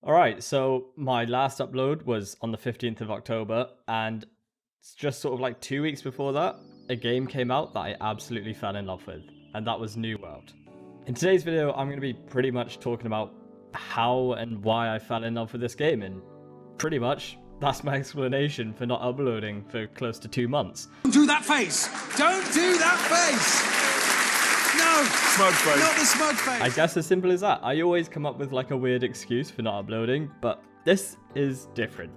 Alright, so my last upload was on the 15th of October, and it's just sort of like 2 weeks before that, a game came out that I absolutely fell in love with, and that was New World. In today's video, I'm going to be pretty much talking about how and why I fell in love with this game, and pretty much that's my explanation for not uploading for close to 2 months. Don't do that face! Don't do that face! No! Smug face. Not the smug face! I guess as simple as that. I always come up with like a weird excuse for not uploading, but this is different.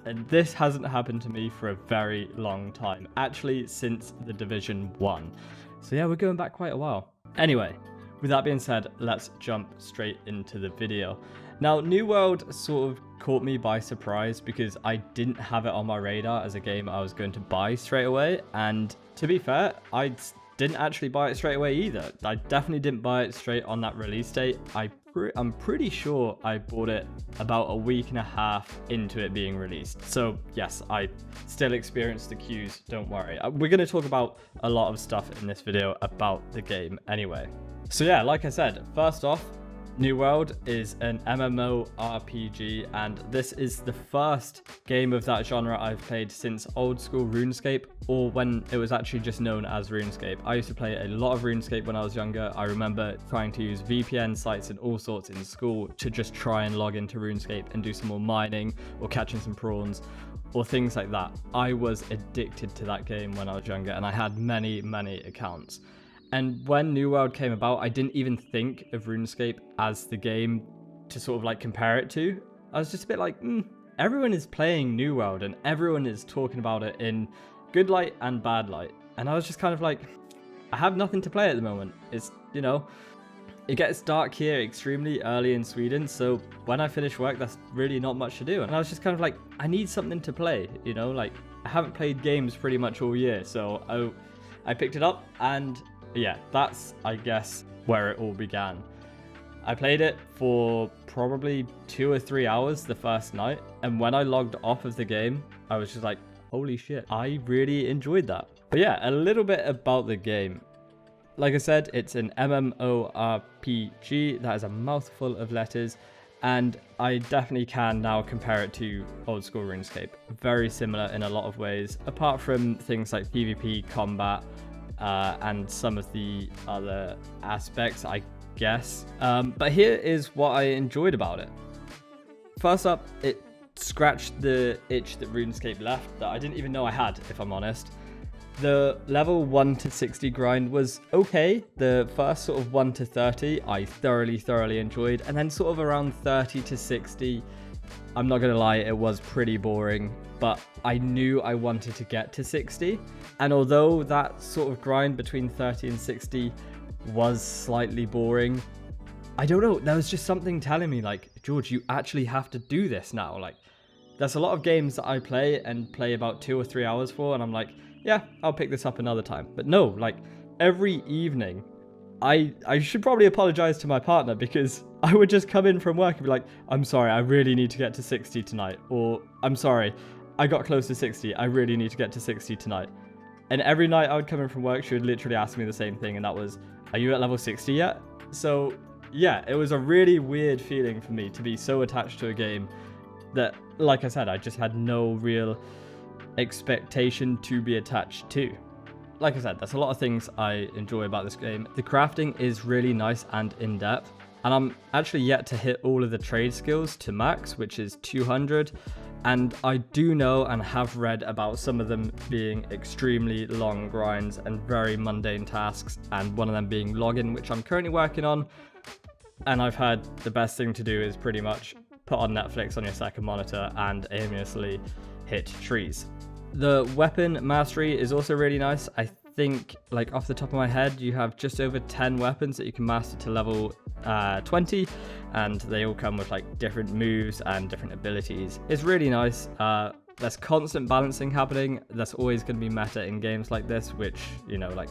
And this hasn't happened to me for a very long time. Actually, since The Division 1. So yeah, we're going back quite a while. Anyway, with that being said, let's jump straight into the video. Now, New World sort of caught me by surprise because I didn't have it on my radar as a game I was going to buy straight away. And to be fair, I didn't actually buy it straight away either. I definitely didn't buy it straight on that release date. I'm pretty sure I bought it about a week and a half into it being released. So yes, I still experienced the queues, don't worry. We're going to talk about a lot of stuff in this video about the game anyway. So yeah, like I said, first off, New World is an MMORPG, and this is the first game of that genre I've played since old school RuneScape, or when it was actually just known as RuneScape. I used to play a lot of RuneScape when I was younger. I remember trying to use VPN sites and all sorts in school to just try and log into RuneScape and do some more mining or catching some prawns or things like that. I was addicted to that game when I was younger, and I had many accounts. And when New World came about, I didn't even think of RuneScape as the game to sort of like compare it to. I was just a bit like, everyone is playing New World and everyone is talking about it in good light and bad light. And I was just kind of like, I have nothing to play at the moment. It's, you know, it gets dark here extremely early in Sweden. So when I finish work, that's really not much to do. And I was just kind of like, I need something to play, you know, like I haven't played games pretty much all year. So I picked it up, and yeah, that's, I guess, where it all began. I played it for probably 2 or 3 hours the first night, and when I logged off of the game, I was just like, holy shit, I really enjoyed that. But yeah, a little bit about the game. Like I said, it's an MMORPG. That is a mouthful of letters, and I definitely can now compare it to old school RuneScape. Very similar in a lot of ways, apart from things like PvP, combat, and some of the other aspects, I guess. But here is what I enjoyed about it. First up, it scratched the itch that RuneScape left that I didn't even know I had, if I'm honest. The level 1 to 60 grind was okay. The first sort of 1 to 30 I thoroughly enjoyed, and then sort of around 30 to 60, I'm not gonna lie, it was pretty boring, but I knew I wanted to get to 60. And although that sort of grind between 30 and 60 was slightly boring, I don't know, there was just something telling me like, George, you actually have to do this now. Like, there's a lot of games that I play and play about 2 or 3 hours for, and I'm like, yeah, I'll pick this up another time. But no, like every evening, I should probably apologize to my partner, because I would just come in from work and be like, I'm sorry, I really need to get to 60 tonight. Or, I'm sorry, I got close to 60. I really need to get to 60 tonight. And every night I would come in from work, she would literally ask me the same thing. And that was, are you at level 60 yet? So yeah, it was a really weird feeling for me to be so attached to a game that, like I said, I just had no real expectation to be attached to. Like I said, there's a lot of things I enjoy about this game. The crafting is really nice and in-depth, and I'm actually yet to hit all of the trade skills to max, which is 200, and I do know and have read about some of them being extremely long grinds and very mundane tasks, and one of them being login, which I'm currently working on. And I've heard the best thing to do is pretty much put on Netflix on your second monitor and aimlessly hit trees. The weapon mastery is also really nice. I think, like off the top of my head, you have just over 10 weapons that you can master to level 20, and they all come with like different moves and different abilities. It's really nice. There's constant balancing happening. That's always going to be meta in games like this, which, you know, like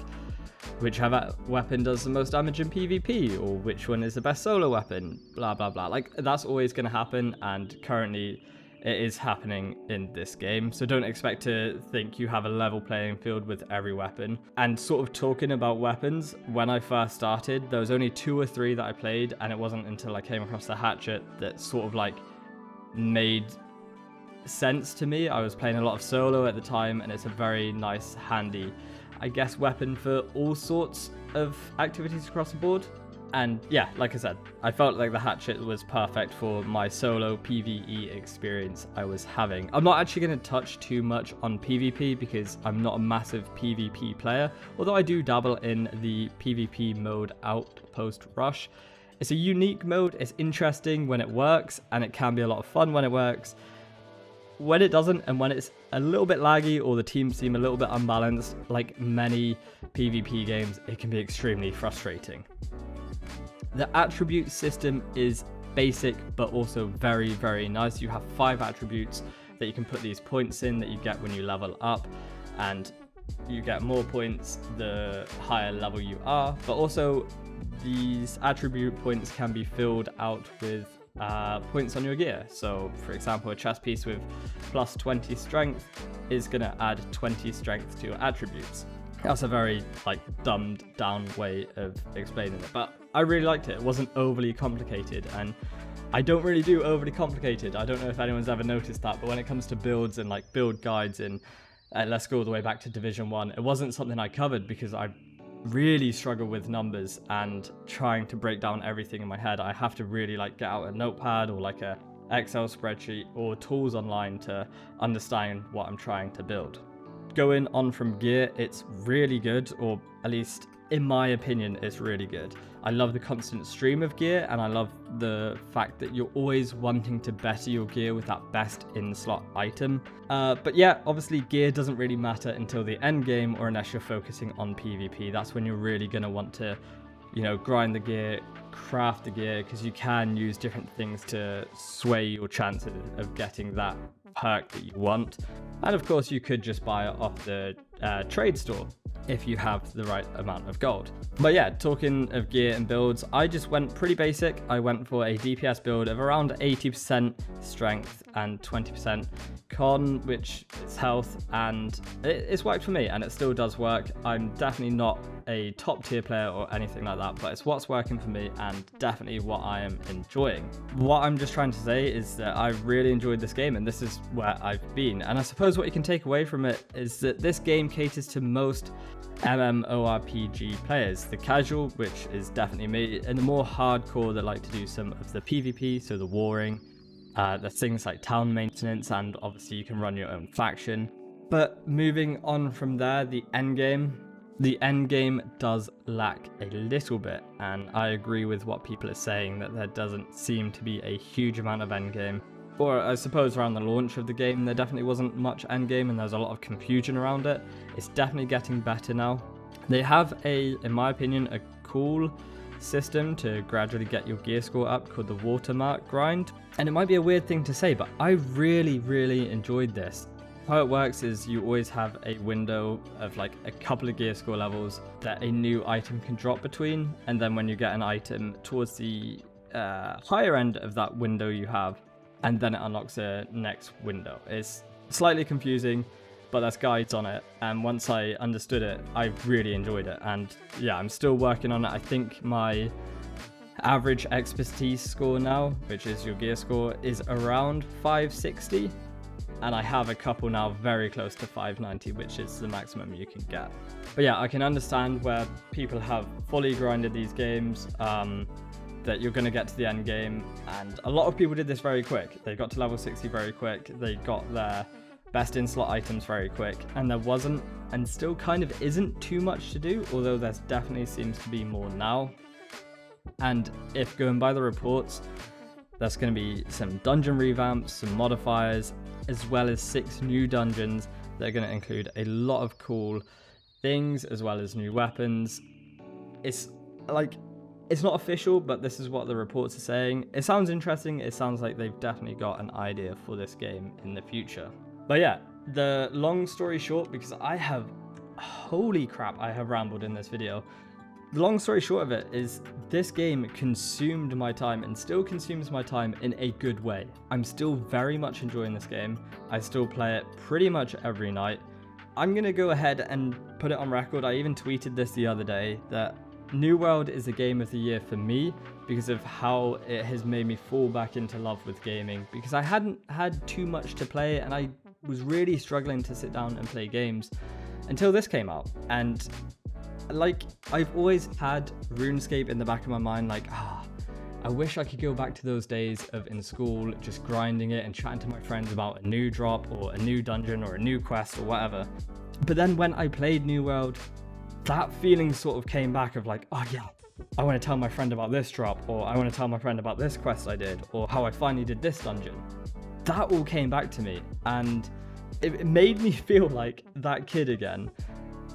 whichever weapon does the most damage in PvP, or which one is the best solo weapon, blah blah blah. Like, that's always going to happen, and currently it is happening in this game. So don't expect to think you have a level playing field with every weapon. And sort of talking about weapons, when I first started, there was only 2 or 3 that I played, and it wasn't until I came across the hatchet that sort of like made sense to me. I was playing a lot of solo at the time, and it's a very nice, handy, I guess, weapon for all sorts of activities across the board. And yeah, like I said, I felt like the hatchet was perfect for my solo PvE experience I was having. I'm not actually going to touch too much on PvP because I'm not a massive PvP player, although I do dabble in the PvP mode Outpost Rush. It's a unique mode, it's interesting when it works, and it can be a lot of fun when it works. When it doesn't, and when it's a little bit laggy or the teams seem a little bit unbalanced, like many PvP games, it can be extremely frustrating. The attribute system is basic, but also very, very nice. You have 5 attributes that you can put these points in that you get when you level up, and you get more points the higher level you are, but also these attribute points can be filled out with points on your gear. So for example, a chest piece with plus 20 strength is going to add 20 strength to your attributes. That's a very dumbed down way of explaining it, but I really liked it. It wasn't overly complicated, and I don't really do overly complicated. I don't know if anyone's ever noticed that, but when it comes to builds and build guides, and let's go all the way back to Division 1, it wasn't something I covered because I really struggle with numbers and trying to break down everything in my head. I have to really get out a notepad or a Excel spreadsheet or tools online to understand what I'm trying to build. Going on from gear, it's really good, or at least in my opinion, it's really good. I love the constant stream of gear, and I love the fact that you're always wanting to better your gear with that best in-slot item. But yeah, obviously gear doesn't really matter until the end game, or unless you're focusing on PvP. That's when you're really going to want to, grind the gear, craft the gear, because you can use different things to sway your chances of getting that perk that you want. And of course, you could just buy it off the trade store if you have the right amount of gold. But yeah, talking of gear and builds, I just went pretty basic. I went for a DPS build of around 80% strength and 20% con, which is health, and it's worked for me, and it still does work. I'm definitely not a top tier player or anything like that, but it's what's working for me and definitely what I am enjoying. What I'm just trying to say is that I really enjoyed this game, and this is where I've been. And I suppose what you can take away from it is that this game caters to most MMORPG players, the casual, which is definitely me, and the more hardcore that like to do some of the PvP, so the warring, the things like town maintenance, and obviously you can run your own faction. But moving on from there, the end game does lack a little bit, and I agree with what people are saying, that there doesn't seem to be a huge amount of end game. Or I suppose around the launch of the game, there definitely wasn't much endgame, and there's a lot of confusion around it. It's definitely getting better now. They have in my opinion, a cool system to gradually get your gear score up called the Watermark Grind. And it might be a weird thing to say, but I really, really enjoyed this. How it works is you always have a window of a couple of gear score levels that a new item can drop between. And then when you get an item towards the higher end of that window you have, and then it unlocks a next window. It's slightly confusing, but there's guides on it, and once I understood it, I really enjoyed it. And yeah, I'm still working on it. I think my average expertise score now, which is your gear score, is around 560, and I have a couple now very close to 590, which is the maximum you can get. But yeah, I can understand where people have fully grinded these games, that you're going to get to the end game, and a lot of people did this very quick. They got to level 60 very quick, they got their best in-slot items very quick, and there wasn't, and still kind of isn't, too much to do, although there definitely seems to be more now. And if going by the reports, there's going to be some dungeon revamps, some modifiers, as well as 6 new dungeons that are going to include a lot of cool things, as well as new weapons. It's not official, but this is what the reports are saying. It sounds interesting. It sounds like they've definitely got an idea for this game in the future. But yeah, the long story short, because holy crap, I have rambled in this video. The long story short of it is this game consumed my time and still consumes my time in a good way. I'm still very much enjoying this game. I still play it pretty much every night. I'm going to go ahead and put it on record. I even tweeted this the other day that New World is the game of the year for me, because of how it has made me fall back into love with gaming, because I hadn't had too much to play and I was really struggling to sit down and play games until this came out. And like, I've always had RuneScape in the back of my mind, like, I wish I could go back to those days of in school just grinding it and chatting to my friends about a new drop or a new dungeon or a new quest or whatever. But then when I played New World, that feeling sort of came back of like, oh yeah, I want to tell my friend about this drop, or I want to tell my friend about this quest I did, or how I finally did this dungeon. That all came back to me and it made me feel like that kid again.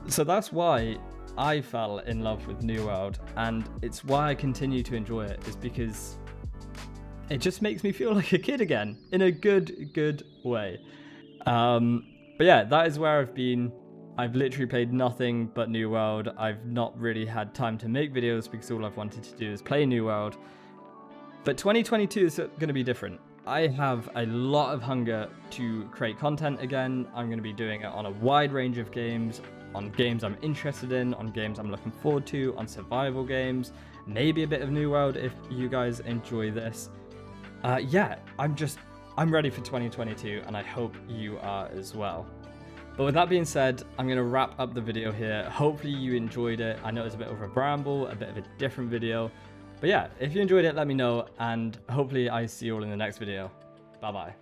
So that's why I fell in love with New World, and it's why I continue to enjoy it, is because it just makes me feel like a kid again in a good way. But yeah, that is where I've been. I've literally played nothing but New World. I've not really had time to make videos because all I've wanted to do is play New World. But 2022 is going to be different. I have a lot of hunger to create content again. I'm going to be doing it on a wide range of games, on games I'm interested in, on games I'm looking forward to, on survival games, maybe a bit of New World if you guys enjoy this. Yeah, I'm ready for 2022 and I hope you are as well. But with that being said, I'm going to wrap up the video here. Hopefully you enjoyed it. I know it was a bit of a bramble, a bit of a different video. But yeah, if you enjoyed it, let me know, and hopefully I see you all in the next video. Bye bye.